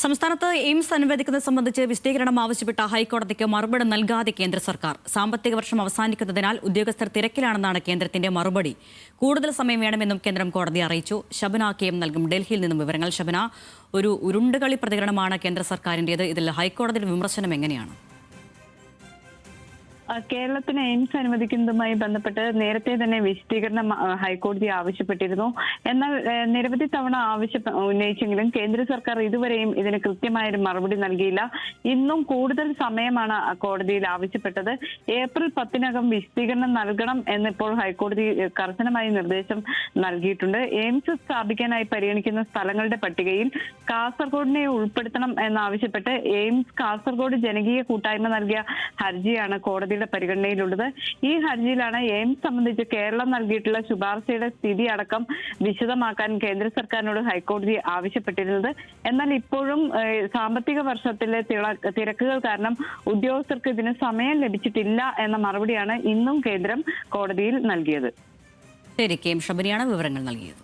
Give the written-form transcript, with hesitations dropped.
സംസ്ഥാനത്ത് എയിംസ് അനുവദിക്കുന്നത് സംബന്ധിച്ച് വിശദീകരണം ആവശ്യപ്പെട്ട ഹൈക്കോടതിക്ക് മറുപടി നൽകാതെ കേന്ദ്ര സർക്കാർ. സാമ്പത്തിക വർഷം അവസാനിക്കുന്നതിനാൽ ഉദ്യോഗസ്ഥർ തിരക്കിലാണെന്നാണ് കേന്ദ്രത്തിന്റെ മറുപടി. കൂടുതൽ സമയം വേണമെന്നും കേന്ദ്രം കോടതിയെ അറിയിച്ചു. ശബന കെ.എം നൽകും ഡൽഹിയിൽ നിന്നും വിവരങ്ങൾ. ശബന, ഒരു ഉരുണ്ടുകളി പ്രതികരണമാണ് കേന്ദ്ര സർക്കാരിന്റേത്. ഇതിൽ ഹൈക്കോടതിയുടെ വിമർശനം എങ്ങനെയാണ്? കേരളത്തിന് എയിംസ് അനുവദിക്കുന്നതുമായി ബന്ധപ്പെട്ട് നേരത്തെ തന്നെ വിശദീകരണം ഹൈക്കോടതി ആവശ്യപ്പെട്ടിരുന്നു. എന്നാൽ നിരവധി തവണ ഉന്നയിച്ചെങ്കിലും കേന്ദ്ര സർക്കാർ ഇതുവരെയും ഇതിന് കൃത്യമായൊരു മറുപടി നൽകിയില്ല. ഇന്നും കൂടുതൽ സമയമാണ് കോടതിയിൽ ആവശ്യപ്പെട്ടത്. ഏപ്രിൽ 10-നകം വിശദീകരണം നൽകണം എന്നിപ്പോൾ ഹൈക്കോടതി കർശനമായി നിർദ്ദേശം നൽകിയിട്ടുണ്ട്. എയിംസ് സ്ഥാപിക്കാനായി പരിഗണിക്കുന്ന സ്ഥലങ്ങളുടെ പട്ടികയിൽ കാസർഗോഡിനെ ഉൾപ്പെടുത്തണം എന്നാവശ്യപ്പെട്ട് എയിംസ് കാസർഗോഡ് ജനകീയ കൂട്ടായ്മ നൽകിയ ഹർജിയാണ് കോടതിയുടെ പരിഗണനയിലുള്ളത്. ഈ ഹർജിയിലാണ് എയിംസ് സംബന്ധിച്ച് കേരളം നൽകിയിട്ടുള്ള ശുപാർശയുടെ സ്ഥിതി അടക്കം വിശദമാക്കാൻ കേന്ദ്ര സർക്കാരിനോട് ഹൈക്കോടതി ആവശ്യപ്പെട്ടിരുന്നത്. എന്നാൽ ഇപ്പോഴും സാമ്പത്തിക വർഷത്തിലെ തിരക്കുകൾ കാരണം ഉദ്യോഗസ്ഥർക്ക് ഇതിന് സമയം ലഭിച്ചിട്ടില്ല എന്ന മറുപടിയാണ് ഇന്നും കേന്ദ്രം കോടതിയിൽ നൽകിയത്. ശരി, കെ.എം. ശബരിയാണ് വിവരങ്ങൾ നൽകിയത്.